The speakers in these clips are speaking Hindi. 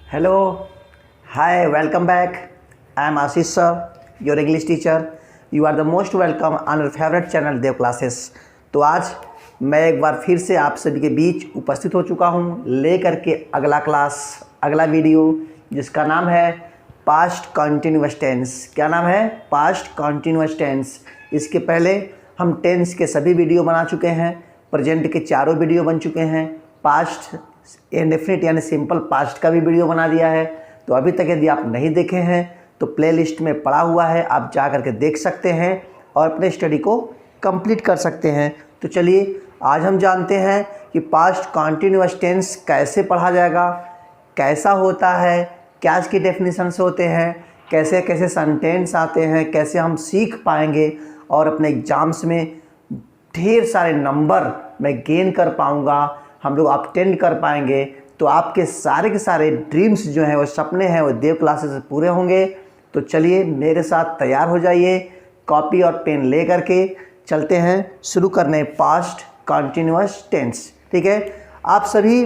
Hello, hi, welcome back. I am Ashish sir, your English teacher. You are the most welcome on your favorite channel Dev classes. तो आज मैं एक बार फिर से आप सभी के बीच उपस्थित हो चुका हूँ लेकर के अगला क्लास, अगला वीडियो जिसका नाम है पास्ट कॉन्टिन्यूअस टेंस। क्या नाम है? Past continuous tense. इसके पहले हम टेंस के सभी वीडियो बना चुके हैं, प्रेजेंट के चारों वीडियो बन चुके हैं, पास्ट इंडेफिनिट यानी सिंपल पास्ट का भी वीडियो बना दिया है। तो अभी तक यदि आप नहीं देखे हैं तो प्लेलिस्ट में पड़ा हुआ है, आप जा करके देख सकते हैं और अपने स्टडी को कंप्लीट कर सकते हैं। तो चलिए आज हम जानते हैं कि पास्ट कॉन्टिन्यूअस टेंस कैसे पढ़ा जाएगा, कैसा होता है, क्या इसकी डेफिनेशंस होते हैं, कैसे कैसे सेंटेंस आते हैं, कैसे हम सीख पाएंगे और अपने एग्ज़ाम्स में ढेर सारे नंबर मैं गेन कर पाऊँगा, हम लोग ऑब्टेन कर पाएंगे। तो आपके सारे के सारे ड्रीम्स जो हैं, वो सपने हैं, वो देव क्लासेस से पूरे होंगे। तो चलिए मेरे साथ तैयार हो जाइए, कॉपी और पेन ले करके चलते हैं शुरू करने पास्ट कॉन्टिन्यूअस टेंस। ठीक है, आप सभी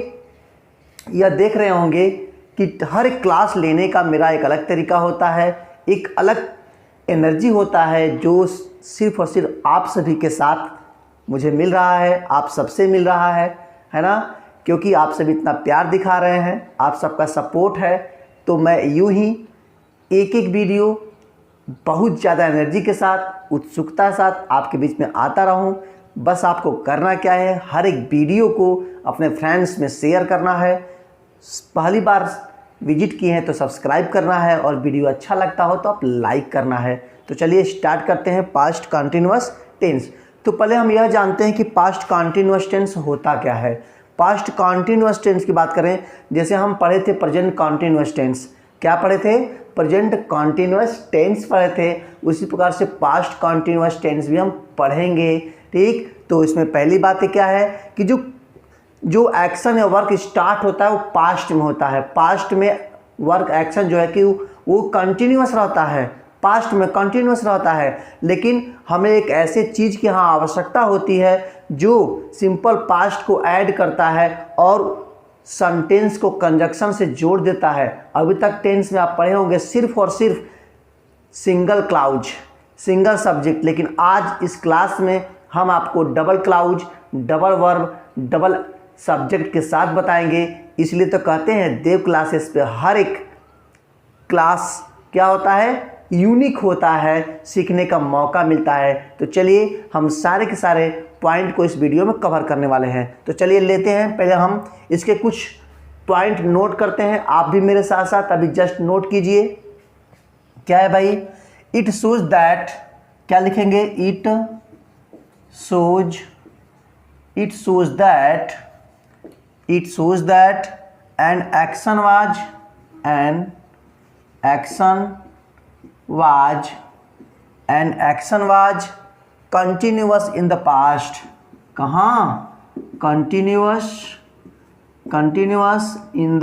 यह देख रहे होंगे कि हर एक क्लास लेने का मेरा एक अलग तरीका होता है, एक अलग एनर्जी होता है जो सिर्फ़ और सिर्फ आप सभी के साथ मुझे मिल रहा है, आप सबसे मिल रहा है ना, क्योंकि आप सभी इतना प्यार दिखा रहे हैं, आप सबका सपोर्ट है। तो मैं यूं ही एक एक वीडियो बहुत ज़्यादा एनर्जी के साथ, उत्सुकता के साथ आपके बीच में आता रहूं। बस आपको करना क्या है, हर एक वीडियो को अपने फ्रेंड्स में शेयर करना है। पहली बार विजिट किए हैं तो सब्सक्राइब करना है और वीडियो अच्छा लगता हो तो आप लाइक करना है। तो चलिए स्टार्ट करते हैं पास्ट कॉन्टिन्यूअस टेंस। तो पहले हम यह जानते हैं कि पास्ट कॉन्टिन्यूअस टेंस होता क्या है। पास्ट कॉन्टिन्यूअस टेंस की बात करें, जैसे हम पढ़े थे प्रेजेंट कॉन्टिन्यूअस टेंस। क्या पढ़े थे? प्रेजेंट कॉन्टिन्यूअस टेंस पढ़े थे। उसी प्रकार से पास्ट कॉन्टिन्यूअस टेंस भी हम पढ़ेंगे। ठीक, तो इसमें पहली बात क्या है कि जो एक्शन या वर्क स्टार्ट होता है वो पास्ट में होता है। पास्ट में वर्क एक्शन जो है कि वो कंटिन्यूअस रहता है, पास्ट में कंटिन्यूअस रहता है। लेकिन हमें एक ऐसे चीज़ की यहाँ आवश्यकता होती है जो सिंपल पास्ट को ऐड करता है और सेंटेंस को कंजक्शन से जोड़ देता है। अभी तक टेंस में आप पढ़े होंगे सिर्फ और सिर्फ सिंगल क्लाउज, सिंगल सब्जेक्ट, लेकिन आज इस क्लास में हम आपको double clause, double verb, double subject के साथ बताएंगे। इसलिए तो कहते हैं देव क्लासेस पे हर एक क्लास क्या होता है, यूनिक होता है, सीखने का मौका मिलता है। तो चलिए हम सारे के सारे पॉइंट को इस वीडियो में कवर करने वाले हैं। तो चलिए लेते हैं, पहले हम इसके कुछ पॉइंट नोट करते हैं। आप भी मेरे साथ साथ अभी जस्ट नोट कीजिए। क्या है भाई? इट शोज दैट, क्या लिखेंगे? It shows that an action was continuous in the past। कहाँ? continuous in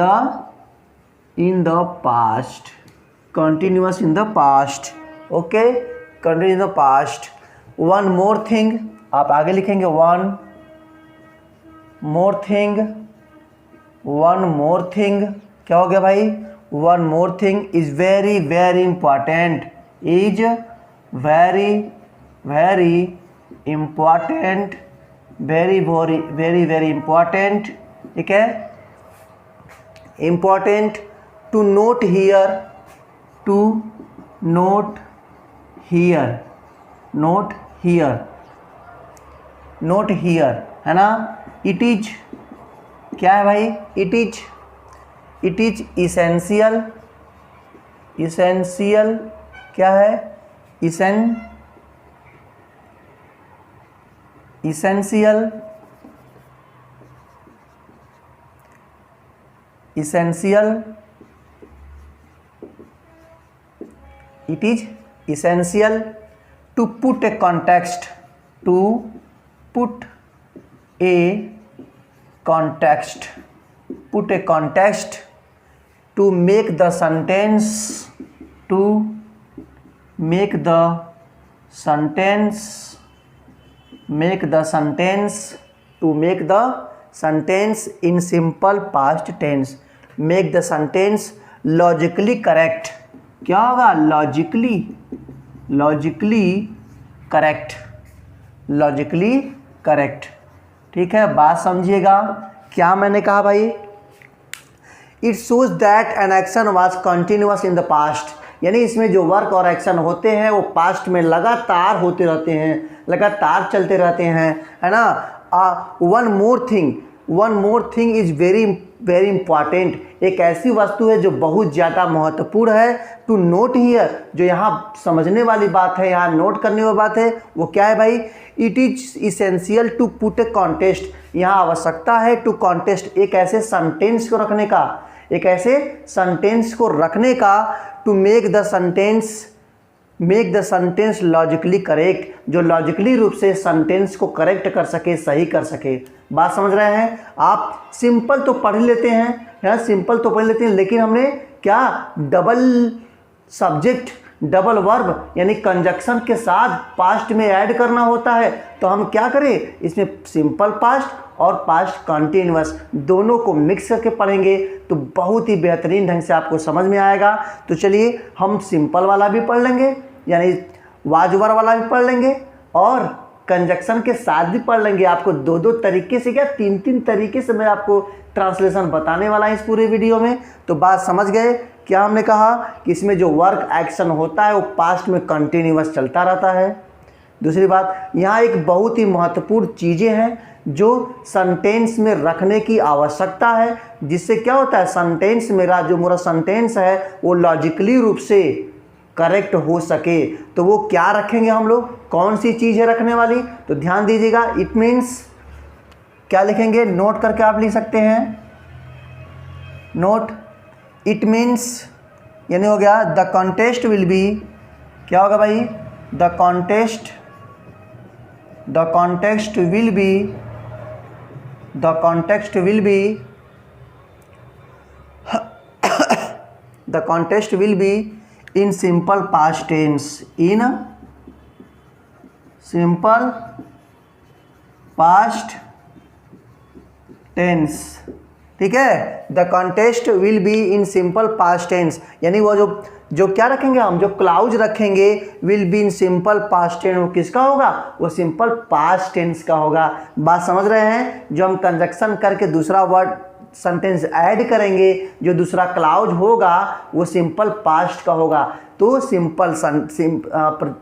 the past, continuous in the past। Okay, continuous in the past। one more thing, आप आगे लिखेंगे one more thing। क्या हो गया भाई? one more thing is very very important, is very important, very important। ठीक है, important to note here है ना। it is, क्या है भाई? it is essential, क्या है? essential it is essential to put a context, to make the sentence, to make the sentence in simple past tense, make the sentence logically correct. क्या होगा? Logically correct. ठीक है, बात समझिएगा। क्या मैंने कहा भाई? It shows that an action was continuous in the past, यानी इसमें जो वर्क और एक्शन होते हैं वो पास्ट में लगातार होते रहते हैं, लगातार चलते रहते हैं, है ना। One more thing is very important. एक ऐसी वस्तु है जो बहुत ज़्यादा महत्वपूर्ण है। टू नोट हियर, जो यहाँ समझने वाली बात है, यहाँ नोट करने वाली बात है, वो क्या है भाई? It is essential to put a contest. यहाँ आवश्यकता है टू कॉन्टेस्ट, एक ऐसे सेंटेंस को रखने का, to make the sentence logically correct, जो लॉजिकली रूप से सेंटेंस को करेक्ट कर सके, सही कर सके। बात समझ रहे हैं आप? सिंपल तो पढ़ लेते हैं, लेकिन हमने क्या डबल सब्जेक्ट, डबल वर्ब यानी कंजक्शन के साथ पास्ट में ऐड करना होता है। तो हम क्या करें, इसमें सिंपल पास्ट और पास्ट कंटिन्यूअस दोनों को मिक्स करके पढ़ेंगे तो बहुत ही बेहतरीन ढंग से आपको समझ में आएगा। तो चलिए हम सिंपल वाला भी पढ़ लेंगे, यानी वाजवर वाला भी पढ़ लेंगे और कंजक्शन के साथ भी पढ़ लेंगे। आपको दो तरीके से, क्या तीन तरीके से मैं आपको ट्रांसलेशन बताने वाला है इस पूरे वीडियो में। तो बात समझ गए? क्या हमने कहा कि इसमें जो वर्क एक्शन होता है वो पास्ट में कंटिन्यूअस चलता रहता है। दूसरी बात, यहाँ एक बहुत ही महत्वपूर्ण चीज़ें हैं जो सेंटेंस में रखने की आवश्यकता है, जिससे क्या होता है, सेंटेंस मेरा जो मेरा सेंटेंस है वो लॉजिकली रूप से करेक्ट हो सके। तो वो क्या रखेंगे हम लोग, कौन सी चीज़ है रखने वाली? तो ध्यान दीजिएगा। इट मीन्स क्या लिखेंगे, नोट करके आप लिख सकते हैं, नोट। इट मीन्स यानी हो गया द कॉन्टेस्ट विल बी, क्या होगा भाई? The contest will B in simple past tense, in simple past tense। ठीक है, the contest will be in simple past tense, यानी वो जो क्या रखेंगे हम, जो क्लाउज रखेंगे will be in simple past tense, वो किसका होगा? वो सिंपल पास्ट टेंस का होगा। बात समझ रहे हैं? जो हम कंजक्शन करके दूसरा वर्ड सेंटेंस ऐड करेंगे, जो दूसरा क्लाउज होगा वो सिंपल पास्ट का होगा। तो सिंपल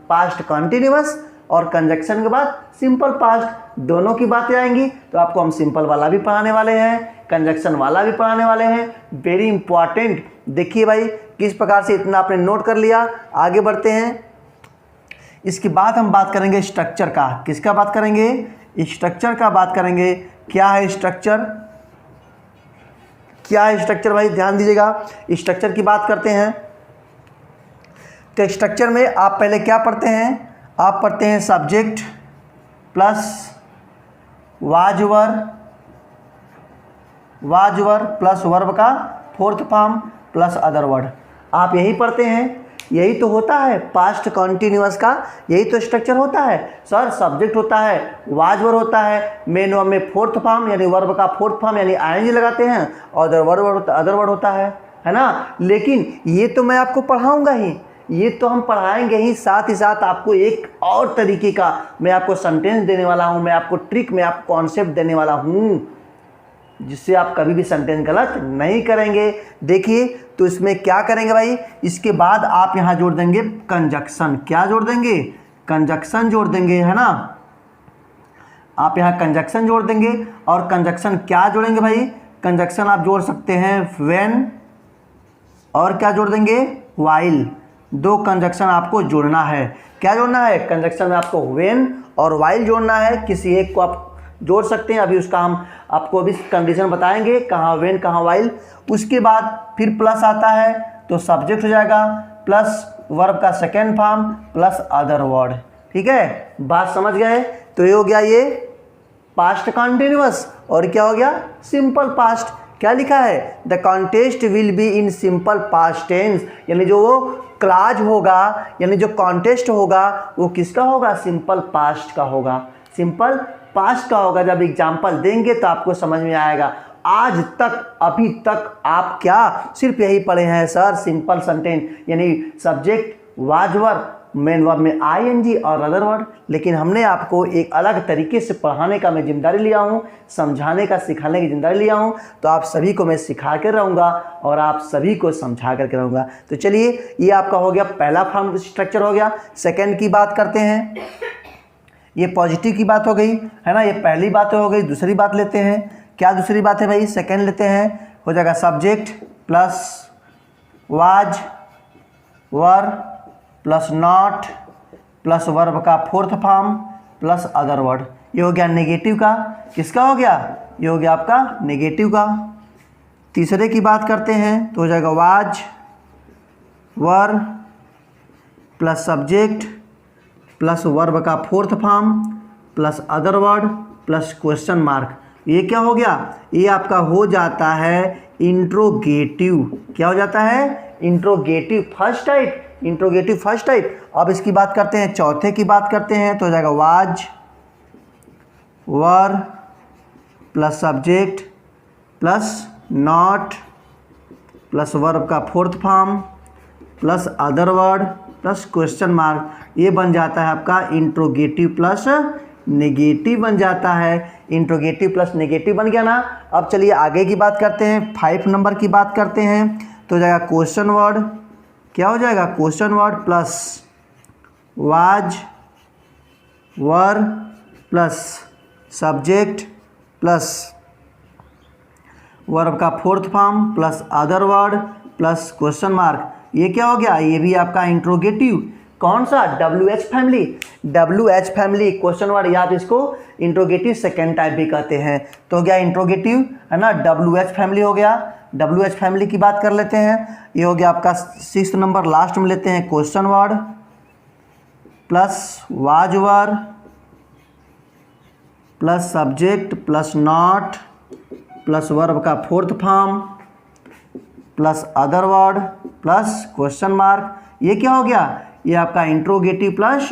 पास्ट कंटिन्यूअस और कंजक्शन के बाद सिंपल पास्ट, दोनों की बातें आएंगी। तो आपको हम सिंपल वाला भी पढ़ाने वाले हैं, कंजक्शन वाला भी पढ़ाने वाले हैं। Very important. देखिए भाई किस प्रकार से, इतना आपने नोट कर लिया। आगे बढ़ते हैं। इसके बाद हम बात करेंगे स्ट्रक्चर का। किसका बात करेंगे? स्ट्रक्चर का बात करेंगे। क्या है स्ट्रक्चर? क्या है स्ट्रक्चर भाई? ध्यान दीजिएगा। स्ट्रक्चर की बात करते हैं तो स्ट्रक्चर में आप पहले क्या पढ़ते हैं? आप पढ़ते हैं subject plus was were plus verb का fourth form plus other word. आप यही पढ़ते हैं। यही तो होता है पास्ट कंटिन्यूअस का, यही तो स्ट्रक्चर होता है सर। सब्जेक्ट होता है, वाजवर होता है, मेन वर्ब में फोर्थ फॉर्म यानी वर्ब का फोर्थ फॉर्म यानी आईएनजी लगाते हैं, और अदर वर्ड होता है ना। लेकिन ये तो मैं आपको पढ़ाऊंगा ही, ये तो हम पढ़ाएंगे ही, साथ ही साथ आपको एक और तरीके का मैं आपको सेंटेंस देने वाला हूँ, मैं आपको ट्रिक, मैं आपको कॉन्सेप्ट देने वाला हूँ, जिससे आप कभी भी सेंटेंस गलत नहीं करेंगे। देखिए तो इसमें क्या करेंगे भाई? इसके बाद आप यहाँ जोड़ देंगे कंजक्शन। क्या जोड़ देंगे? कंजक्शन जोड़ देंगे, है ना। आप यहाँ कंजक्शन जोड़ देंगे। और कंजक्शन क्या जोड़ेंगे भाई? कंजक्शन आप जोड़ सकते हैं व्हेन, और क्या जोड़ देंगे? व्हाइल। दो कंजक्शन आपको जोड़ना है। क्या जोड़ना है? कंजक्शन में आपको व्हेन और व्हाइल जोड़ना है। किसी एक को आप जोड़ सकते हैं, अभी उसका हम आपको अभी कंडीशन बताएंगे, कहाँ व्हेन कहाँ व्हाइल। उसके बाद फिर प्लस आता है तो सब्जेक्ट हो जाएगा प्लस वर्ब का second form plus other word. ठीक है, बात समझ गए? तो ये हो गया ये पास्ट कंटिन्यूअस, और क्या हो गया? Simple past. क्या लिखा है? The contest will be in simple past tense, यानी जो वो क्लाज होगा, यानी जो कॉन्टेस्ट होगा वो किसका होगा? सिंपल पास्ट का होगा। सिंपल पास्ट का होगा। जब एग्जाम्पल देंगे तो आपको समझ में आएगा। आज तक अभी तक आप क्या सिर्फ यही पढ़े हैं सर, सिंपल सेंटेंस यानी subject, was verb, main verb में आईएनजी और अदर वर्ड। लेकिन हमने आपको एक अलग तरीके से पढ़ाने का मैं जिम्मेदारी लिया हूँ, समझाने का, सिखाने की जिम्मेदारी लिया हूँ। तो आप सभी को मैं सिखा कर रहूँगा और आप सभी को समझा करके रहूँगा। तो चलिए, ये आपका हो गया पहला फॉर्म स्ट्रक्चर हो गया। सेकेंड की बात करते हैं। ये पॉजिटिव की बात हो गई है ना, ये पहली बात हो गई। दूसरी बात लेते हैं। क्या दूसरी बात है भाई? सेकेंड लेते हैं, हो जाएगा subject plus was were plus not plus verb का fourth form plus other word. ये हो गया नेगेटिव का। किसका हो गया? ये हो गया आपका नेगेटिव का। तीसरे की बात करते हैं तो हो जाएगा was were plus subject plus verb का fourth form plus other word plus question mark. ये क्या हो गया? ये आपका हो जाता है इंट्रोगेटिव। क्या हो जाता है? Interrogative first type, interrogative first type. अब इसकी बात करते हैं, चौथे की बात करते हैं तो हो जाएगा was were plus subject plus not plus verb का fourth form plus other word plus question mark. ये बन जाता है आपका इंट्रोगेटिव प्लस नेगेटिव बन जाता है। इंट्रोगेटिव प्लस नेगेटिव बन गया ना। अब चलिए आगे की बात करते हैं, 5 नंबर की बात करते हैं तो हो जाएगा क्वेश्चन वर्ड। क्या हो जाएगा? Question word plus was were plus subject plus verb का fourth form plus other word plus question mark. ये क्या हो गया? ये भी आपका इंट्रोगेटिव। कौन सा? WH family. WH family question word, या आप इसको इंट्रोगेटिव सेकेंड टाइप भी कहते हैं। तो हो गया इंट्रोगेटिव है ना, WH फैमिली हो गया। WH फैमिली की बात कर लेते हैं। ये हो गया आपका 6 नंबर, लास्ट में लेते हैं question word plus was were plus subject plus not plus verb का fourth form plus other word plus question mark. ये क्या हो गया? ये आपका इंट्रोगेटिव प्लस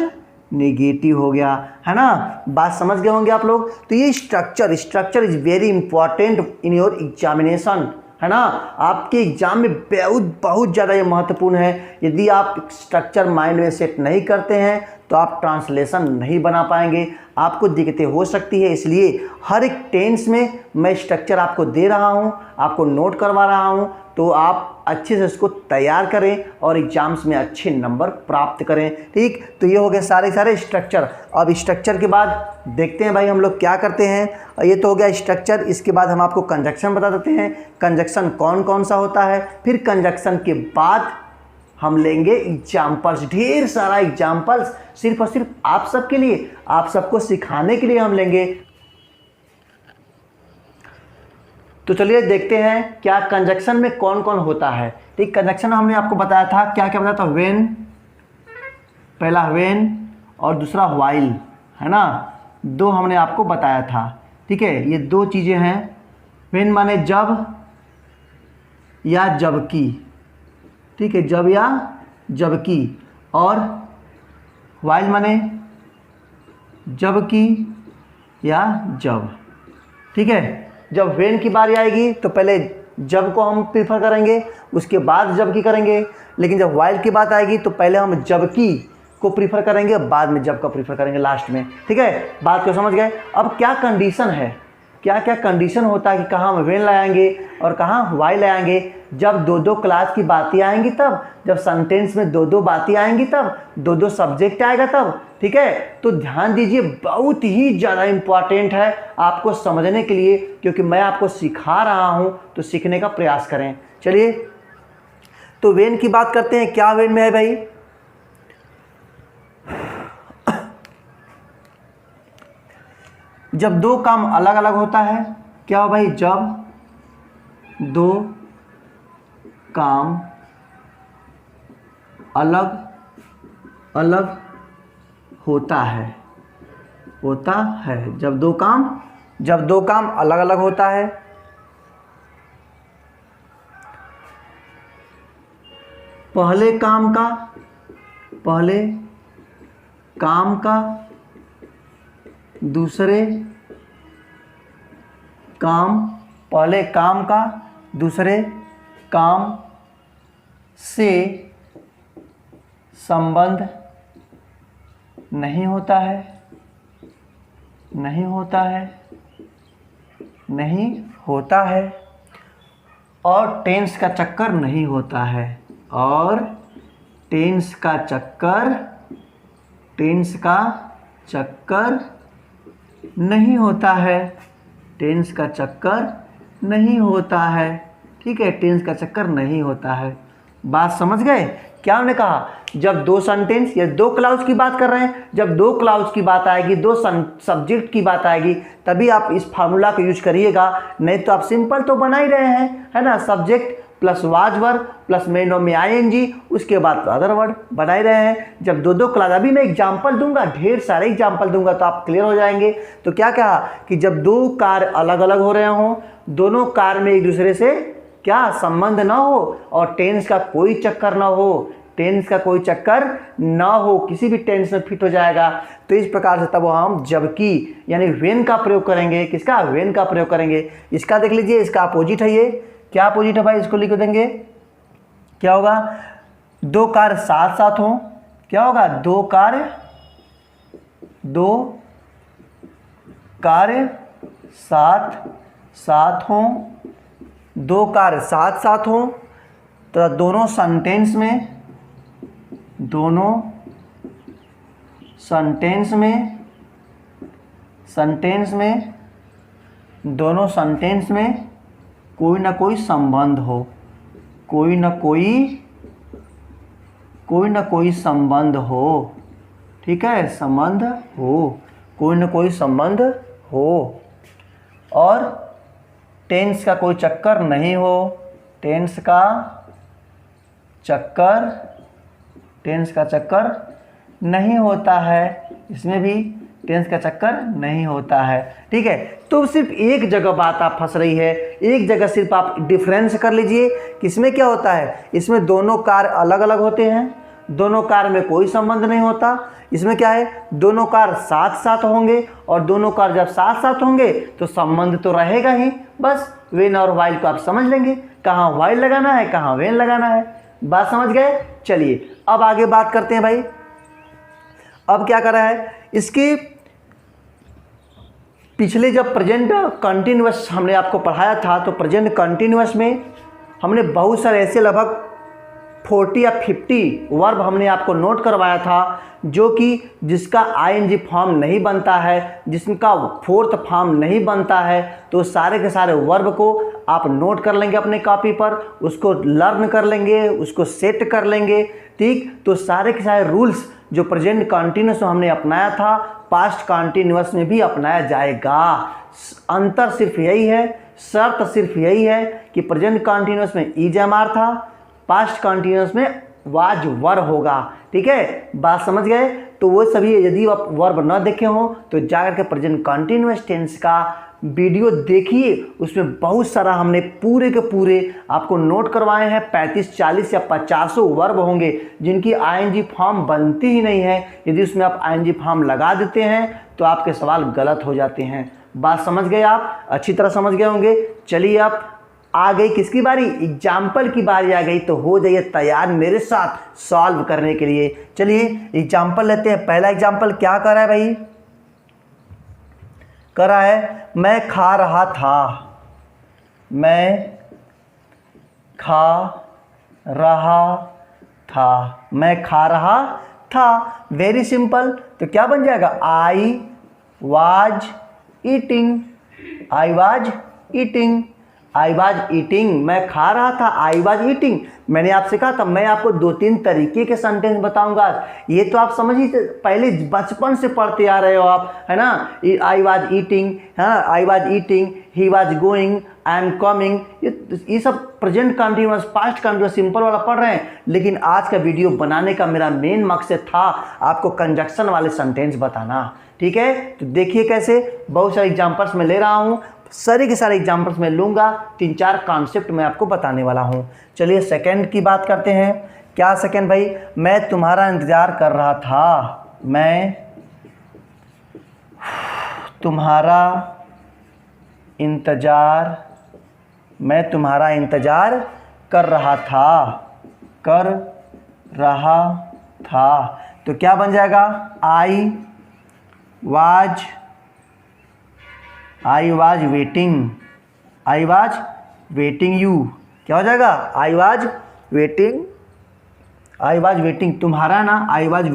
नेगेटिव हो गया, है ना। बात समझ गए होंगे आप लोग। तो ये structure is very important in your examination, है ना। आपके एग्जाम में बहुत ज़्यादा ये महत्वपूर्ण है। यदि आप स्ट्रक्चर माइंड में सेट नहीं करते हैं तो आप ट्रांसलेशन नहीं बना पाएंगे, आपको दिक्कतें हो सकती है। इसलिए हर एक टेंस में मैं स्ट्रक्चर आपको दे रहा हूँ, आपको नोट करवा रहा हूँ, तो आप अच्छे से उसको तैयार करें और एग्जाम्स में अच्छे नंबर प्राप्त करें। ठीक, तो ये हो गए सारे स्ट्रक्चर। अब स्ट्रक्चर के बाद देखते हैं भाई हम लोग क्या करते हैं। ये तो हो गया स्ट्रक्चर। इसके बाद हम आपको कंजक्शन बता देते हैं, कंजक्शन कौन कौन सा होता है। फिर कंजक्शन के बाद हम लेंगे एग्जाम्पल्स, ढेर सारा एग्जाम्पल्स सिर्फ और सिर्फ आप सबके लिए, आप सबको सिखाने के लिए हम लेंगे। तो चलिए देखते हैं क्या कंजक्शन में कौन कौन होता है। ठीक, कंजक्शन हमने आपको बताया था, क्या क्या बताया था? व्हेन, पहला व्हेन और दूसरा व्हाइल, है ना। 2 हमने आपको बताया था। ठीक है, ये 2 चीज़ें हैं। व्हेन माने जब या जबकि, ठीक है, जब या जबकि। और व्हाइल माने जबकि या जब। ठीक है, जब व्हेन की बारी आएगी तो पहले जब को हम प्रीफर करेंगे, उसके बाद जब की करेंगे। लेकिन जब व्हाइल की बात आएगी तो पहले हम जबकि को प्रीफर करेंगे, बाद में जब का प्रीफर करेंगे लास्ट में। ठीक है, बात को समझ गए। अब क्या कंडीशन है, क्या क्या कंडीशन होता है कि कहाँ हम व्हेन लाएंगे और कहाँ व्हाइल लाएंगे। जब 2 क्लास की बातें आएंगी तब, जब सेंटेंस में 2 बातें आएंगी तब, 2 सब्जेक्ट आएगा तब। ठीक है, तो ध्यान दीजिए, बहुत ही ज़्यादा इम्पॉर्टेंट है आपको समझने के लिए, क्योंकि मैं आपको सिखा रहा हूँ, तो सीखने का प्रयास करें। चलिए, तो व्हेन की बात करते हैं। क्या व्हेन में है भाई? जब 2 काम अलग अलग होता है। क्या हो भाई? जब 2 काम अलग अलग होता है, जब दो काम अलग अलग होता है। पहले काम का दूसरे काम पहले काम का दूसरे काम से संबंध नहीं होता है, नहीं होता है, नहीं होता है, और टेंस का चक्कर नहीं होता है, और टेंस का चक्कर, टेंस का चक्कर नहीं होता है, टेंस का चक्कर नहीं होता है। ठीक है, टेंस का चक्कर नहीं होता है। बात समझ गए? क्या हमने कहा, जब दो सेंटेंस या दो क्लाउज की बात कर रहे हैं, जब दो क्लाउज की बात आएगी, दो सब्जेक्ट की बात आएगी, तभी आप इस फार्मूला को यूज करिएगा। नहीं तो आप सिंपल तो बना ही रहे हैं, है ना, subject plus was verb plus main में आईएनजी, उसके बाद अदर वर्ड बना ही रहे हैं। जब दो दो क्लास, अभी मैं एग्जाम्पल दूंगा, ढेर सारे एग्जाम्पल दूंगा तो आप क्लियर हो जाएंगे। तो क्या कहा कि जब दो कार्य अलग अलग हो रहे हों, दोनों कार्य में एक दूसरे से क्या संबंध ना हो, और टेंस का कोई चक्कर ना हो, टेंस का कोई चक्कर ना हो, किसी भी टेंस में फिट हो जाएगा, तो इस प्रकार से तब हम जबकि यानी व्हेन का प्रयोग करेंगे। किसका? व्हेन का प्रयोग करेंगे। इसका देख लीजिए, इसका अपोजिट है ये। क्या अपोजिट है भाई? इसको लिख देंगे, क्या होगा? दो कार्य साथ साथ हों, क्या होगा? दो कार्य साथ साथ हों, दो कार्य साथ साथ हों, तो दोनों सेंटेंस में, दोनों सेंटेंस में, दोनों सेंटेंस में कोई ना कोई संबंध हो, कोई ना कोई संबंध हो। ठीक है, संबंध हो, कोई ना कोई संबंध हो, और टेंस का कोई चक्कर नहीं हो, टेंस का चक्कर नहीं होता है, इसमें भी टेंस का चक्कर नहीं होता है। ठीक है, तो सिर्फ एक जगह बात आप फंस रही है, एक जगह सिर्फ आप डिफरेंस कर लीजिए कि इसमें क्या होता है, इसमें दोनों कार्य अलग अलग होते हैं, दोनों कार्य में कोई संबंध नहीं होता। इसमें क्या है, दोनों कार्य साथ साथ होंगे, और दोनों कार्य जब साथ साथ होंगे तो संबंध तो रहेगा ही। बस व्हेन और व्हाइल को आप समझ लेंगे, कहाँ व्हाइल लगाना है, कहाँ व्हेन लगाना है। बात समझ गए? चलिए अब आगे बात करते हैं भाई। अब क्या कर रहा है, इसके पिछले जब प्रेजेंट कंटिन्यूअस हमने आपको पढ़ाया था, तो प्रेजेंट कंटिन्यूअस में हमने बहुत सारे ऐसे लगभग 40 या 50 वर्ब हमने आपको नोट करवाया था, जो कि जिसका आईएनजी फॉर्म नहीं बनता है, जिसका फोर्थ फॉर्म नहीं बनता है, तो सारे के सारे वर्ब को आप नोट कर लेंगे अपने कॉपी पर, उसको लर्न कर लेंगे, उसको सेट कर लेंगे। ठीक, तो सारे के सारे रूल्स जो प्रेजेंट कंटिन्यूअस में हमने अपनाया था, पास्ट कंटिन्यूअस में भी अपनाया जाएगा। अंतर सिर्फ यही है, शर्त सिर्फ यही है कि प्रेजेंट कंटिन्यूअस में ईएमआर था, पास्ट कंटिन्यूअस में वाज वर होगा। ठीक है, बात समझ गए? तो वो सभी यदि आप वर्ब न देखे हो तो जाकर के प्रेजेंट कंटिन्यूअस टेंस का वीडियो देखिए, उसमें बहुत सारा हमने पूरे के पूरे आपको नोट करवाए हैं। 35, 40 या 50 वर्ब होंगे जिनकी आईएनजी फॉर्म बनती ही नहीं है। यदि उसमें आप आईएनजी फॉर्म लगा देते हैं तो आपके सवाल गलत हो जाते हैं। बात समझ गए आप? अच्छी तरह समझ गए होंगे। चलिए अब आ गई किसकी बारी? एग्जाम्पल की बारी आ गई, तो हो जाइए तैयार मेरे साथ सॉल्व करने के लिए। चलिए एग्जाम्पल लेते हैं। पहला एग्जाम्पल क्या कर रहा है भाई? कर रहा है, मैं खा रहा था, मैं खा रहा था, मैं खा रहा था। वेरी सिंपल, तो क्या बन जाएगा? I was eating, I was eating, I was eating, मैं खा रहा था, आई वाज ईटिंग। मैंने आपसे कहा था मैं आपको 2-3 तरीके के सेंटेंस बताऊंगा। ये तो आप समझ ही पहले बचपन से पढ़ते आ रहे हो आप, है ना। आई वाज ईटिंग, है ना, I was eating, he was going, I am coming, ये सब present continuous, past continuous simple वाला पढ़ रहे हैं। लेकिन आज का वीडियो बनाने का मेरा मेन मकसद था आपको कंजक्शन वाले सेंटेंस बताना। ठीक है, तो देखिए कैसे बहुत सारे एग्जाम्पल्स में ले रहा हूँ, सारे के सारे एग्जाम्पल्स में लूँगा, 3-4 कॉन्सेप्ट मैं आपको बताने वाला हूँ। चलिए सेकंड की बात करते हैं। क्या सेकंड भाई? मैं तुम्हारा इंतज़ार कर रहा था, मैं तुम्हारा इंतज़ार मैं तुम्हारा इंतज़ार कर रहा था, कर रहा था। तो क्या बन जाएगा? I was waiting, I was waiting you. क्या हो जाएगा? आई वाज वेटिंग तुम्हारा ना, I was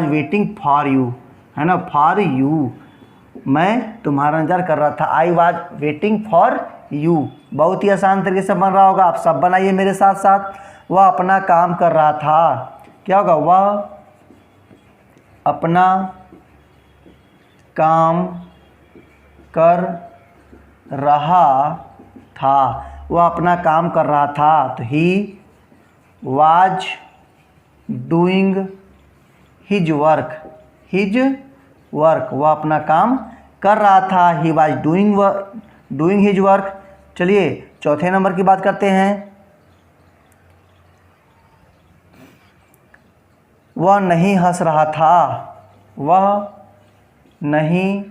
waiting for you, है ना, फॉर यू, मैं तुम्हारा इंतजार कर रहा था। I was waiting for you. बहुत ही आसान तरीके से बन रहा होगा, आप सब बनाइए मेरे साथ साथ। वह अपना काम कर रहा था, क्या होगा? वह अपना काम कर रहा था, वह अपना काम कर रहा था। तो he was doing his work, वह अपना काम कर रहा था। He was doing his work. चलिए चौथे नंबर की बात करते हैं। वह नहीं हंस रहा था, वह नहीं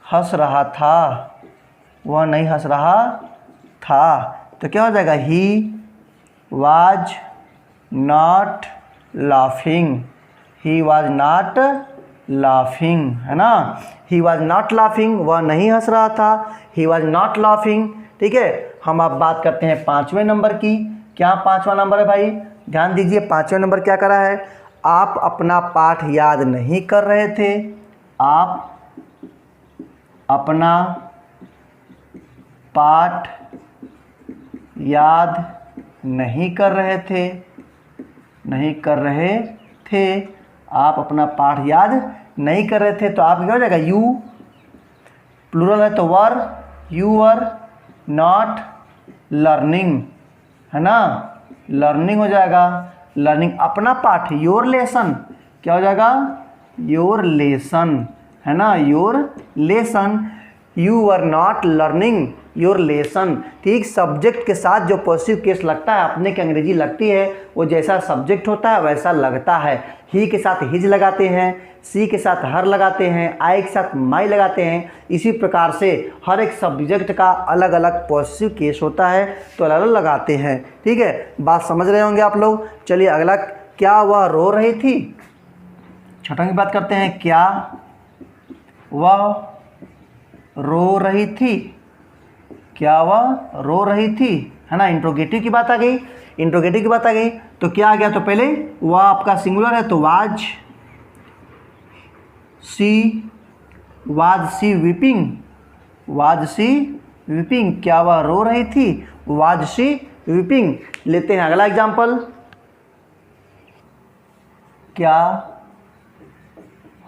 हंस रहा था। तो क्या हो जाएगा? ही वाज नॉट लाफिंग, है ना। ही वाज नॉट लाफिंग, वह नहीं हंस रहा था। He was not laughing. ठीक है, हम अब बात करते हैं 5वें नंबर की। क्या 5वां नंबर है भाई? ध्यान दीजिए, 5वें नंबर क्या करा है? आप अपना पाठ याद नहीं कर रहे थे, आप अपना पाठ याद नहीं कर रहे थे, आप अपना पाठ याद नहीं कर रहे थे। तो आप क्या हो जाएगा? यू, प्लूरल है तो वर, यू वर नॉट लर्निंग, है ना, लर्निंग हो जाएगा। लर्निंग अपना पाठ, योर लेसन, क्या हो जाएगा? योर लेसन, है ना, your lesson. You were not learning your lesson. ठीक, सब्जेक्ट के साथ जो पॉजिटिव केस लगता है, अपने की अंग्रेजी लगती है, वो जैसा सब्जेक्ट होता है वैसा लगता है। ही के साथ हिज लगाते हैं, सी के साथ हर लगाते हैं, आई के साथ माई लगाते हैं। इसी प्रकार से हर एक सब्जेक्ट का अलग अलग पॉजिटिव केस होता है, तो अलग अलग लगाते हैं। ठीक है, बात समझ रहे होंगे आप लोग। चलिए अगला, क्या वह रो रही थी? छठों की बात करते हैं। क्या वह रो रही थी? क्या वह रो रही थी, है ना। इंट्रोगेटिव की बात आ गई, तो क्या आ गया? तो पहले वह आपका सिंगुलर है तो वाज सी वीपिंग, क्या वह रो रही थी? Was she weeping. लेते हैं अगला एग्जाम्पल। क्या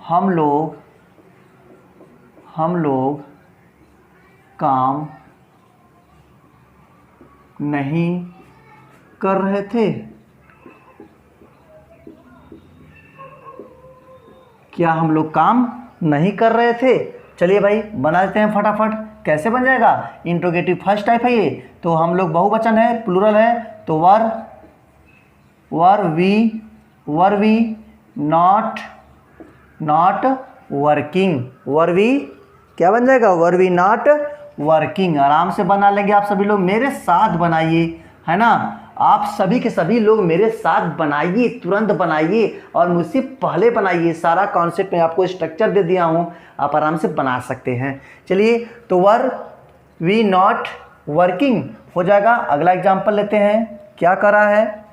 हम लोग काम नहीं कर रहे थे? क्या हम लोग काम नहीं कर रहे थे? चलिए भाई बना देते हैं फटाफट। कैसे बन जाएगा? इंट्रोगेटिव फर्स्ट टाइप है ये, तो हम लोग बहुवचन है, प्लूरल है, तो were we not working, were we क्या बन जाएगा? Were we not working. आराम से बना लेंगे आप सभी लोग, मेरे साथ बनाइए, है ना। आप सभी के सभी लोग मेरे साथ बनाइए, तुरंत बनाइए और मुझसे पहले बनाइए। सारा कॉन्सेप्ट में आपको स्ट्रक्चर दे दिया हूँ, आप आराम से बना सकते हैं। चलिए, तो वर वी नॉट वर्किंग हो जाएगा। अगला एग्जाम्पल लेते हैं। क्या करा है?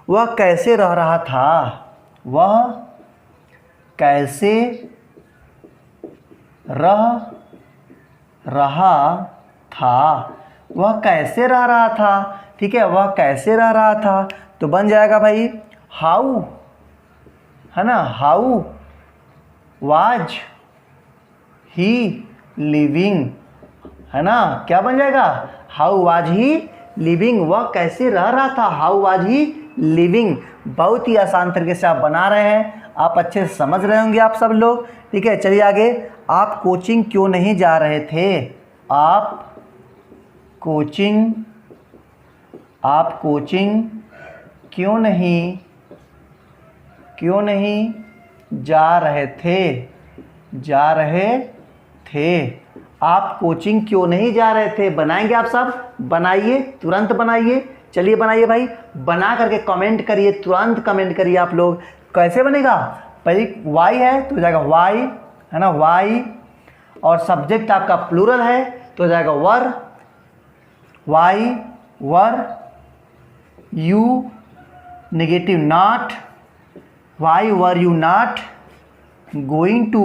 वह कैसे रह रहा था? वह कैसे रह रहा था? वह कैसे रह रहा था? ठीक है, वह कैसे रह रहा था, तो बन जाएगा भाई हाउ, है ना। हाउ वाज ही लिविंग, है ना। क्या बन जाएगा? How was he living. वह कैसे रह रहा था? How was he living. बहुत ही आसान तरीके से आप बना रहे हैं, आप अच्छे से समझ रहे होंगे आप सब लोग। ठीक है, चलिए आगे। आप कोचिंग क्यों नहीं जा रहे थे? आप कोचिंग क्यों नहीं जा रहे थे? आप कोचिंग क्यों नहीं जा रहे थे? बनाएंगे आप सब? बनाइए, तुरंत बनाइए। चलिए बनाइए भाई, बना करके कमेंट करिए, तुरंत कमेंट करिए आप लोग। कैसे बनेगा? पहले वाई है तो हो जाएगा वाई, है ना, वाई, और सब्जेक्ट आपका प्लूरल है तो हो जाएगा were, why were, you negative not, why were you not going to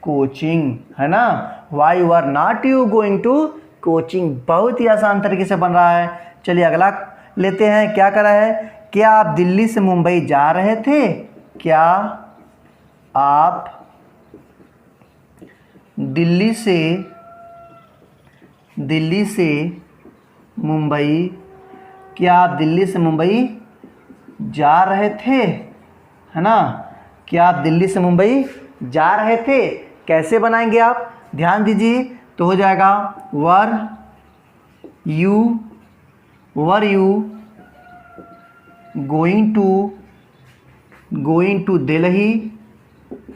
coaching, है ना, why were not you going to coaching. बहुत ही आसान तरीके से बन रहा है। चलिए अगला लेते हैं। क्या करा है? क्या आप दिल्ली से मुंबई जा रहे थे? क्या आप दिल्ली से मुंबई, क्या आप दिल्ली से मुंबई जा रहे थे? है ना, क्या आप दिल्ली से मुंबई जा रहे थे? कैसे बनाएंगे आप? ध्यान दीजिए। तो हो जाएगा were you going to Delhi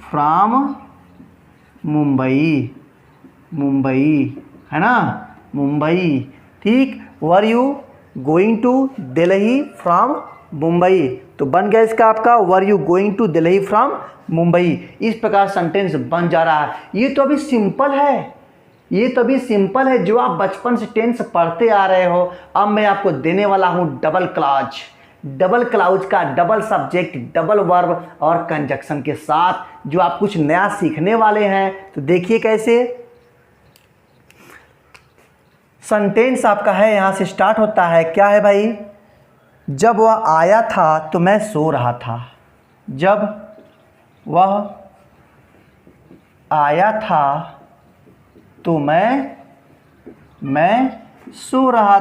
from Mumbai, है ना, मुंबई। ठीक, were you going to Delhi from Mumbai. तो बन गया इसका आपका were you going to Delhi from Mumbai. इस प्रकार सेंटेंस बन जा रहा है। ये तो अभी सिंपल है, जो आप बचपन से टेंस पढ़ते आ रहे हो। अब मैं आपको देने वाला हूं डबल क्लाउज का डबल सब्जेक्ट, डबल वर्ब और कंजक्शन के साथ, जो आप कुछ नया सीखने वाले हैं। तो देखिए कैसे सेंटेंस आपका है, यहां से स्टार्ट होता है। क्या है भाई? जब वह आया था तो मैं सो रहा था। जब वह आया था तो मैं सो रहा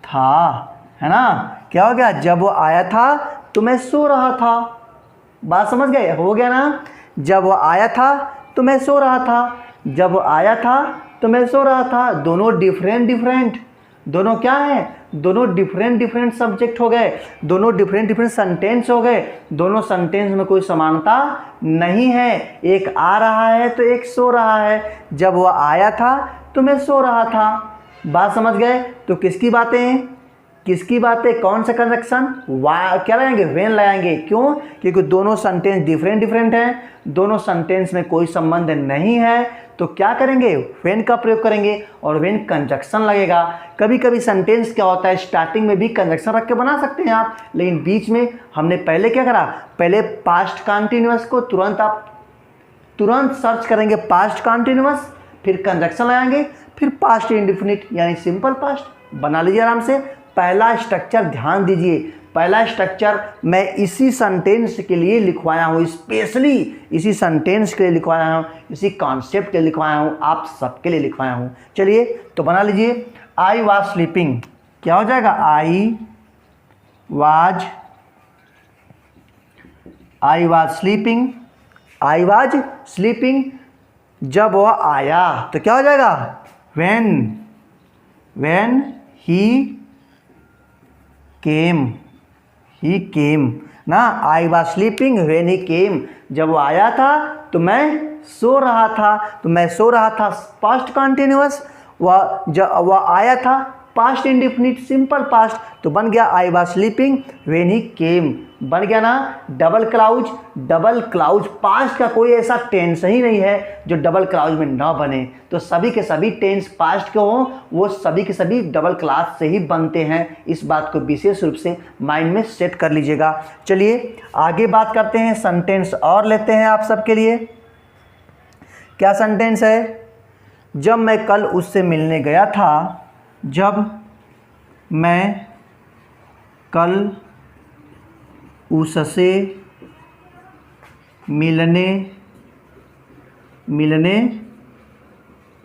था, है ना। क्या हो गया? जब वो आया था तो मैं सो रहा था। बात समझ गए? हो गया ना। जब वो आया था तो मैं सो रहा था, दोनों डिफरेंट, दोनों क्या है? दोनों डिफरेंट सब्जेक्ट हो गए, दोनों डिफरेंट सेंटेंस हो गए। दोनों सेंटेंस में कोई समानता नहीं है। एक आ रहा है तो एक सो रहा है। जब वह आया था तो मैं सो रहा था। बात समझ गए? तो किसकी बातें? कौन सा कंजक्शन? क्या लगाएंगे? व्हेन लगाएंगे। क्यों? क्योंकि दोनों सेंटेंस डिफरेंट हैं, दोनों सेंटेंस में कोई संबंध नहीं है। तो क्या करेंगे? व्हेन का प्रयोग करेंगे और व्हेन कंजक्शन लगेगा। कभी कभी सेंटेंस क्या होता है, स्टार्टिंग में भी कंजक्शन रख के बना सकते हैं आप, लेकिन बीच में हमने पहले क्या करा? पहले पास्ट कंटिन्यूअस को तुरंत सर्च करेंगे, पास्ट कंटिन्यूअस, फिर कंजक्शन लगाएंगे, फिर पास्ट इंडेफिनिट यानी सिंपल पास्ट। बना लीजिए आराम से। पहला स्ट्रक्चर ध्यान दीजिए, पहला स्ट्रक्चर मैं इसी सेंटेंस के लिए लिखवाया हूँ, स्पेशली इसी सेंटेंस के लिए लिखवाया हूँ, इसी कॉन्सेप्ट के लिए लिखवाया हूँ, आप सबके लिए लिखवाया हूँ। चलिए तो बना लीजिए। आई वाज स्लीपिंग। क्या हो जाएगा? I was sleeping. जब वह आया तो क्या हो जाएगा? व्हेन ही केम ना। I was sleeping when he came. जब वो आया था तो मैं सो रहा था, पास्ट कंटिन्यूअस। वह आया था, पास्ट इंडेफिनिट सिंपल पास्ट। तो बन गया I was sleeping when he came. बन गया ना। डबल क्लाउज पास्ट का कोई ऐसा टेंस ही नहीं है जो डबल क्लाउज में ना बने। तो सभी के सभी टेंस पास्ट के हों, वो सभी के सभी डबल क्लाउज से ही बनते हैं। इस बात को विशेष रूप से माइंड में सेट कर लीजिएगा। चलिए आगे बात करते हैं, सेंटेंस और लेते हैं आप सबके लिए। क्या सेंटेंस है? जब मैं कल उससे मिलने गया था, जब मैं कल उससे मिलने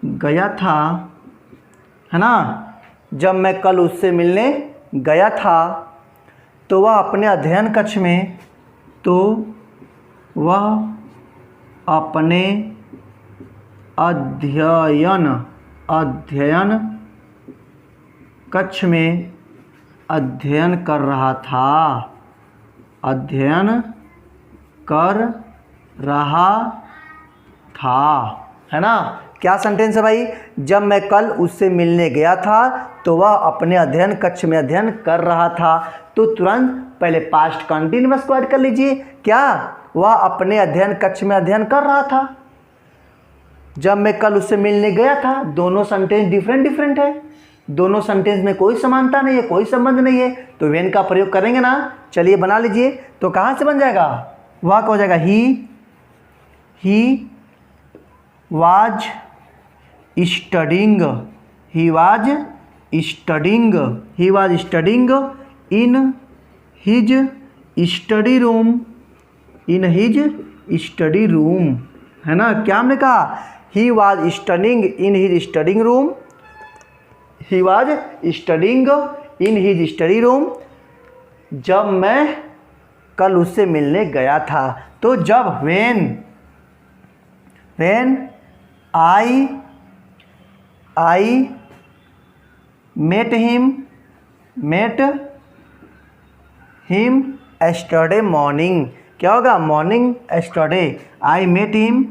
गया था, है ना। जब मैं कल उससे मिलने गया था तो वह अपने अध्ययन कक्ष में अध्ययन कक्ष में अध्ययन कर रहा था। कर रहा था, है ना। क्या सेंटेंस है भाई? जब मैं कल उससे मिलने गया था तो वह अपने अध्ययन कक्ष में अध्ययन कर रहा था। तो तुरंत पहले पास्ट कंटिन्यूअस को ऐड कर लीजिए। क्या? वह अपने अध्ययन कक्ष में अध्ययन कर रहा था। जब मैं कल उससे मिलने गया था, दोनों सेंटेंस डिफरेंट है, दोनों सेंटेंस में कोई समानता नहीं है, कोई संबंध नहीं है, तो वेन का प्रयोग करेंगे ना। चलिए बना लीजिए। तो कहाँ से बन जाएगा? वह हो जाएगा he was studying, he was studying in his study room, in his study room, है ना। क्या हमने कहा? He was studying in his studying room, he was studying in his study room जब मैं कल उससे मिलने गया था। तो जब when I met him yesterday morning. क्या होगा? Morning yesterday. I met him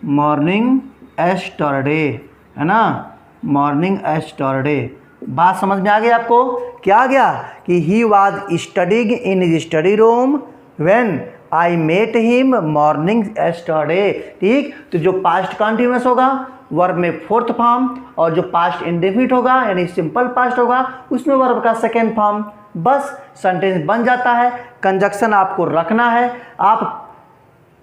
morning yesterday, है ना, मॉर्निंग एस्टरडे। बात समझ में आ गई आपको? क्या आ गया? कि he was studying in his study room when I met him morning yesterday. ठीक। तो जो पास्ट कंटिन्यूअस होगा वर्ब में फोर्थ फॉर्म, और जो पास्ट इंडेफिनिट होगा यानी सिंपल पास्ट होगा उसमें वर्ब का सेकेंड फॉर्म। बस सेंटेंस बन जाता है। कंजक्शन आपको रखना है। आप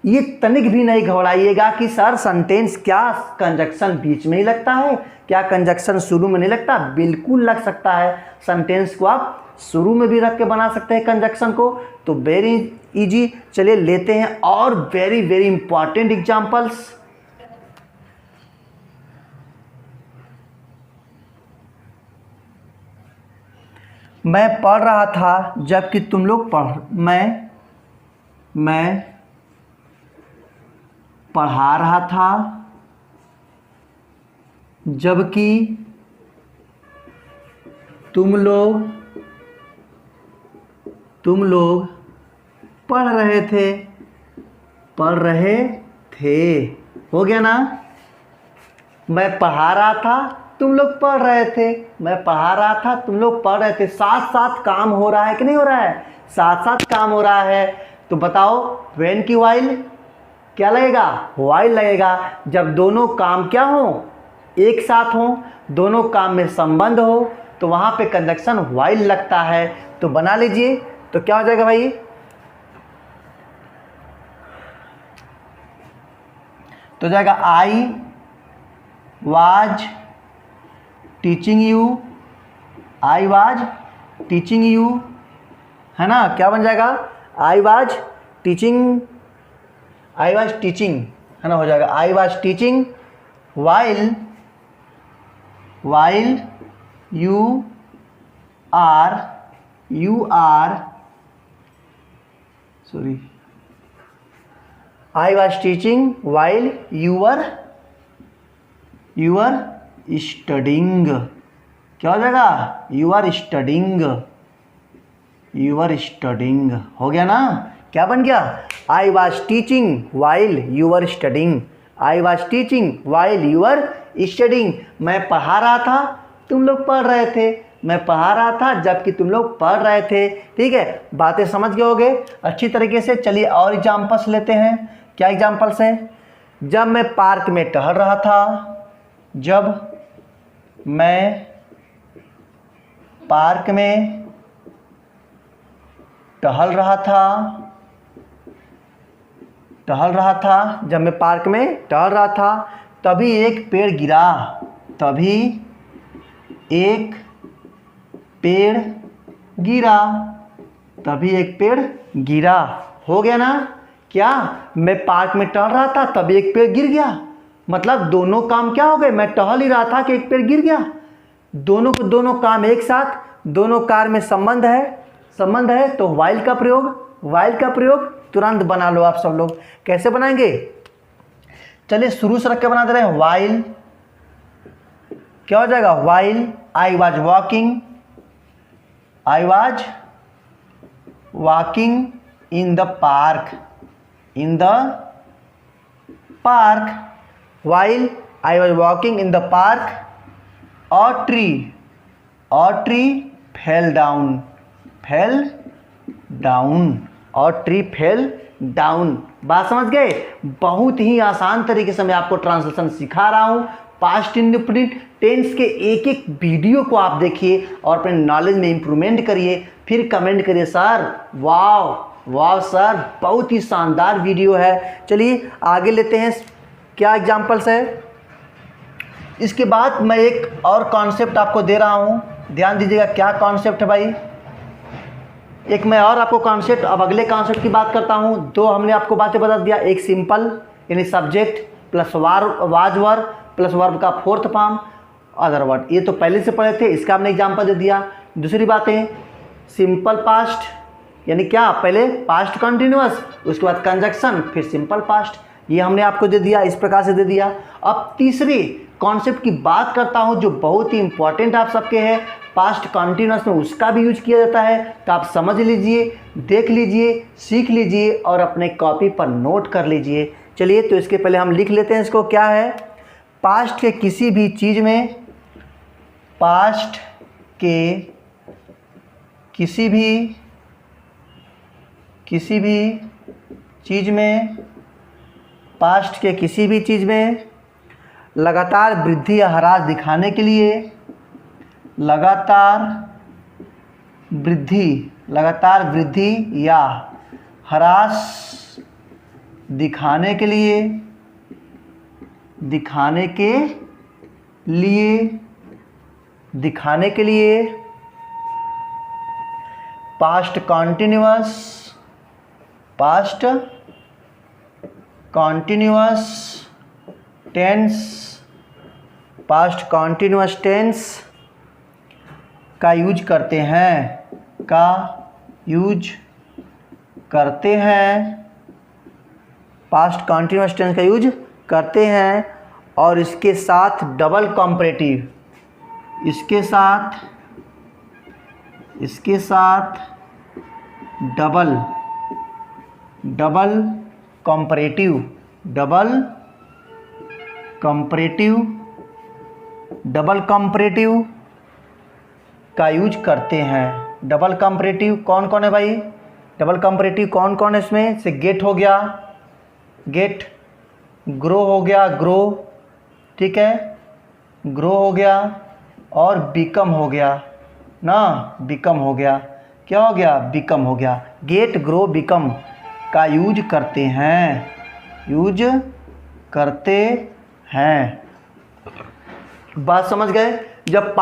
ये तनिक भी नहीं घबराइएगा कि सर सेंटेंस क्या कंजक्शन बीच में ही लगता है, क्या कंजक्शन शुरू में नहीं लगता? बिल्कुल लग सकता है। सेंटेंस को आप शुरू में भी रख के बना सकते हैं कंजक्शन को। तो वेरी इजी। चलिए लेते हैं और वेरी वेरी इंपॉर्टेंट एग्जांपल्स। मैं पढ़ रहा था जबकि तुम लोग मैं पढ़ा रहा था जबकि तुम लोग पढ़ रहे थे। हो गया ना। मैं पढ़ा रहा था, तुम लोग पढ़ रहे थे। मैं पढ़ा रहा था, तुम लोग पढ़ रहे थे। साथ साथ काम हो रहा है कि नहीं हो रहा है? साथ साथ काम हो रहा है। तो बताओ व्हेन की वाइल क्या लगेगा? वाइल लगेगा। जब दोनों काम क्या हो? एक साथ हो, दोनों काम में संबंध हो, तो वहाँ पे कंजक्शन वाइल लगता है। तो बना लीजिए। तो क्या हो जाएगा भाई? तो जाएगा आई वाज टीचिंग यू, है ना। क्या बन जाएगा? आई वाज टीचिंग, है ना। हो जाएगा I was teaching while you are I was teaching while you were studying। क्या हो जाएगा? You are studying। हो गया ना। क्या बन गया? I was teaching while you were studying। मैं पढ़ा रहा था, तुम लोग पढ़ रहे थे। मैं पढ़ा रहा था जबकि तुम लोग पढ़ रहे थे। ठीक है, बातें समझ गए होगे अच्छी तरीके से। चलिए और एग्जाम्पल्स लेते हैं। क्या एग्जाम्पल्स हैं? जब मैं पार्क में टहल रहा था, जब मैं पार्क में टहल रहा था, जब मैं पार्क में टहल रहा था तभी एक पेड़ गिरा, तभी एक पेड़ गिरा। हो गया ना। क्या? मैं पार्क में टहल रहा था तभी एक पेड़ गिर गया। मतलब दोनों काम क्या हो गए? मैं टहल ही रहा था कि एक पेड़ गिर गया। दोनों काम एक साथ, दोनों कार में संबंध है। तो वाइल का प्रयोग तुरंत बना लो आप सब लोग। कैसे बनाएंगे? चलिए शुरू से रख के बना दे रहे हैं। वाइल क्या हो जाएगा? While I was walking in the park, in the park, while I was walking in the park, a tree fell down, fell down, a tree fell down। बात समझ गए? बहुत ही आसान तरीके से मैं आपको ट्रांसलेशन सिखा रहा हूँ। पास्ट इंडेफिनिट टेंस के एक एक वीडियो को आप देखिए और अपने नॉलेज में इंप्रूवमेंट करिए, फिर कमेंट करिए सर वाह वाह सर बहुत ही शानदार वीडियो है। चलिए आगे लेते हैं, क्या एग्जाम्पल्स है। इसके बाद मैं एक और कॉन्सेप्ट आपको दे रहा हूँ, ध्यान दीजिएगा क्या कॉन्सेप्ट है भाई। एक मैं और आपको कॉन्सेप्ट, अब अगले कॉन्सेप्ट की बात करता हूँ। दो हमने आपको बातें बता दिया, एक सिंपल यानी subject plus was verb plus verb का फोर्थ फॉर्म अदर वर्ड, ये तो पहले से पढ़े थे, इसका हमने एग्जाम्पल दे दिया। दूसरी बातें सिंपल पास्ट यानी क्या, पहले पास्ट कंटिन्यूअस उसके बाद कंजक्शन फिर सिंपल पास्ट, ये हमने आपको दे दिया, इस प्रकार से दे दिया। अब तीसरी कॉन्सेप्ट की बात करता हूँ जो बहुत ही इंपॉर्टेंट आप सबके है, पास्ट कंटिन्यूअस में उसका भी यूज किया जाता है, तो आप समझ लीजिए, देख लीजिए, सीख लीजिए और अपने कॉपी पर नोट कर लीजिए। चलिए तो इसके पहले हम लिख लेते हैं इसको, क्या है। पास्ट के किसी भी चीज़ में, पास्ट के किसी भी चीज़ में, पास्ट के किसी भी चीज़ में लगातार वृद्धि या ह्रास दिखाने के लिए, लगातार वृद्धि या ह्रास दिखाने के लिए पास्ट कॉन्टिन्यूअस टेंस का यूज करते हैं, पास्ट कॉन्टिन्यूअस टेंस का यूज करते हैं और इसके साथ डबल कॉम्परेटिव, इसके साथ डबल कंपरेटिव का यूज करते हैं। डबल कंपरेटिव कौन कौन है भाई, डबल कंपरेटिव कौन कौन है इसमें से, गेट हो गया, गेट, ग्रो हो गया, ग्रो, ठीक है, ग्रो हो गया और बिकम हो गया ना, बिकम हो गया, क्या हो गया, बिकम हो गया। गेट, ग्रो, बिकम का यूज करते हैं। बात समझ गए? जब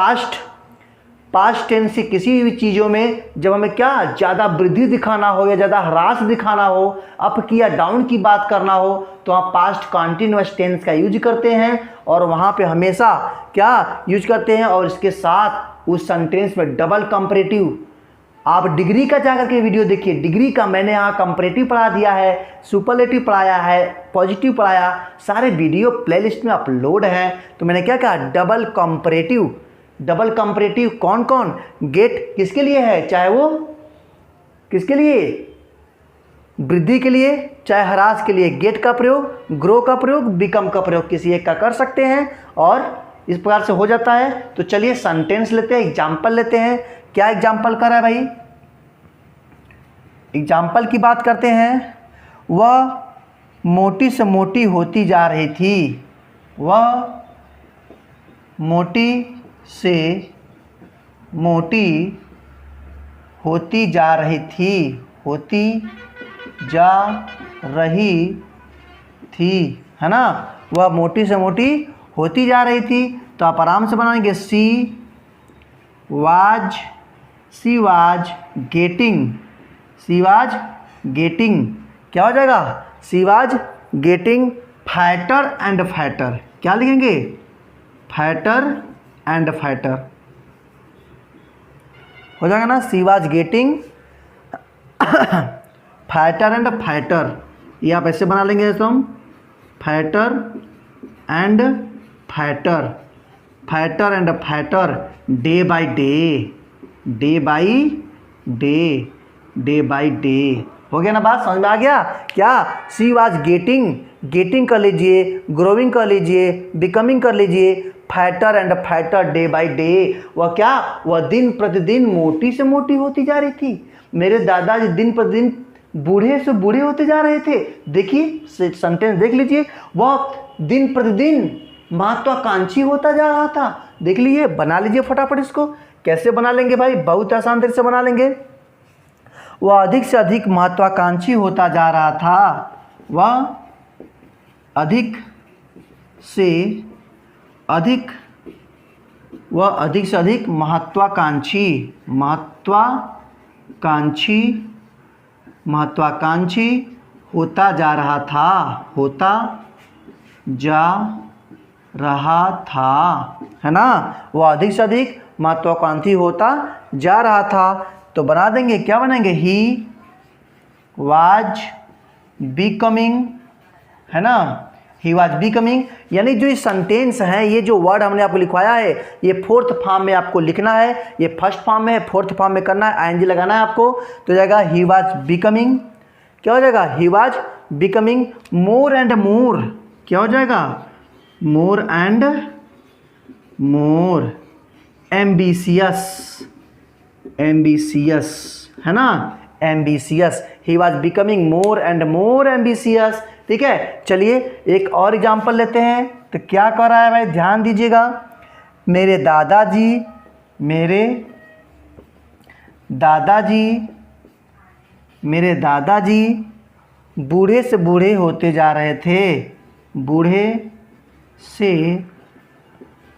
पास्ट टेंस से किसी भी चीज़ों में जब हमें क्या ज़्यादा वृद्धि दिखाना हो या ज़्यादा ह्रास दिखाना हो, अप की या डाउन की बात करना हो, तो आप पास्ट कॉन्टिन्यूअस टेंस का यूज करते हैं और वहाँ पे हमेशा क्या यूज करते हैं और इसके साथ उस सेंटेंस में डबल कंपरेटिव। आप डिग्री का जाकर के वीडियो देखिए, डिग्री का मैंने यहाँ कंपरेटिव पढ़ा दिया है, सुपरलेटिव पढ़ाया है, पॉजिटिव पढ़ाया, सारे वीडियो प्लेलिस्ट में अपलोड हैं। तो मैंने क्या कहा, डबल कंपरेटिव कौन कौन, गेट किसके लिए है, चाहे वो किसके लिए, वृद्धि के लिए, चाहे ह्रास के लिए, गेट का प्रयोग, ग्रो का प्रयोग, बिकम का प्रयोग किसी एक का कर सकते हैं और इस प्रकार से हो जाता है। तो चलिए सेंटेंस लेते हैं, एग्जाम्पल लेते हैं। क्या एग्जाम्पल कर रहा है भाई, एग्जाम्पल की बात करते हैं। वह मोटी से मोटी होती जा रही थी, वह मोटी से मोटी होती जा रही थी, है ना, वह मोटी से मोटी होती जा रही थी। तो आप आराम से बनाएंगे, शी वाज गेटिंग, क्या हो जाएगा, she was getting fatter and fatter, क्या लिखेंगे, फैटर एंड फैटर हो जाएगा ना, she was getting fatter and fatter, ये आप ऐसे बना लेंगे तो हम fatter and fatter, fatter and fatter, day by day, हो गया ना, बात समझ में आ गया क्या? शी वाज गेटिंग कर लीजिए, ग्रोविंग कर लीजिए, बिकमिंग कर लीजिए, fatter and fatter day by day. वह क्या, वह दिन प्रतिदिन मोटी से मोटी होती जा रही थी। मेरे दादाजी दिन प्रतिदिन बूढ़े से बूढ़े होते जा रहे थे। देखिए सेंटेंस देख लीजिए, वह दिन प्रतिदिन महत्वाकांक्षी होता जा रहा था। देख लीजिए, बना लीजिए फटाफट इसको। कैसे बना लेंगे भाई? बहुत आसान तरीके से बना लेंगे। वह अधिक से अधिक महत्वाकांक्षी होता जा रहा था। वह अधिक से अधिक महत्वाकांक्षी होता जा रहा था, है ना? वह अधिक से अधिक महत्वाकांक्षी होता जा रहा था। तो बना देंगे, क्या बनाएंगे? ही वाज बिकमिंग, है ना? ही वाज बिकमिंग, यानी जो ये सेंटेंस है, ये जो वर्ड हमने आपको लिखवाया है, ये फोर्थ फॉर्म में आपको लिखना है। ये फर्स्ट फॉर्म में है, फोर्थ फॉर्म में करना है, आईएनजी लगाना है आपको। तो जाएगा ही वाज बिकमिंग, क्या हो जाएगा? He was becoming more and more, क्या हो जाएगा? मोर एंड मोर एम्बिशियस, है ना? Ambitious, he was becoming more and more ambitious. ठीक है, चलिए एक और एग्जाम्पल लेते हैं। तो क्या कर रहा है भाई, ध्यान दीजिएगा। मेरे दादाजी बूढ़े से बूढ़े होते जा रहे थे। बूढ़े से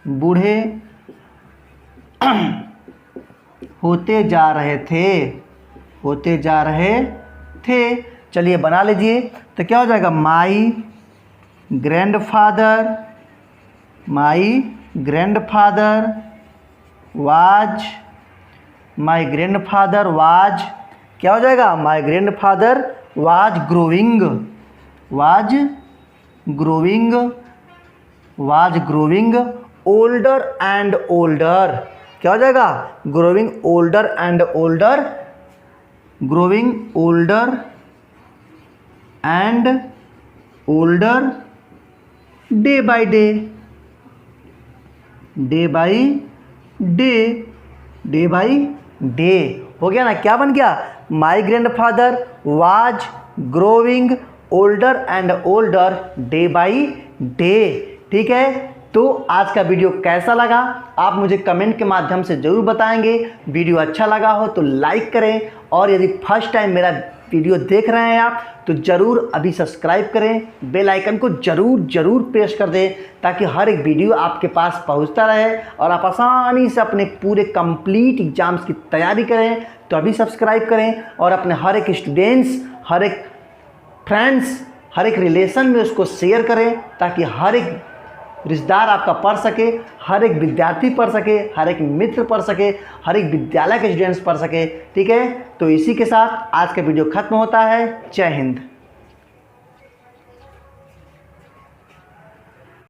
बूढ़े होते जा रहे थे। चलिए बना लीजिए। तो क्या हो जाएगा? माई ग्रैंडफादर वाज, क्या हो जाएगा? माई grandfather was growing older and older, क्या हो जाएगा? Growing older and older day by day. हो गया ना? क्या बन गया? माई grandfather was growing older and older day by day. ठीक है, तो आज का वीडियो कैसा लगा आप मुझे कमेंट के माध्यम से ज़रूर बताएंगे। वीडियो अच्छा लगा हो तो लाइक करें, और यदि फर्स्ट टाइम मेरा वीडियो देख रहे हैं आप तो ज़रूर अभी सब्सक्राइब करें, बेल आइकन को ज़रूर प्रेस कर दें, ताकि हर एक वीडियो आपके पास पहुंचता रहे और आप आसानी से अपने पूरे कंप्लीट एग्जाम्स की तैयारी करें। तो अभी सब्सक्राइब करें और अपने हर एक स्टूडेंट्स, हर एक फ्रेंड्स, हर एक रिलेशन में उसको शेयर करें, ताकि हर एक रिश्तेदार आपका पढ़ सके, हर एक विद्यार्थी पढ़ सके, हर एक मित्र पढ़ सके, हर एक विद्यालय के स्टूडेंट्स पढ़ सके। ठीक है, तो इसी के साथ आज का वीडियो खत्म होता है। जय हिंद।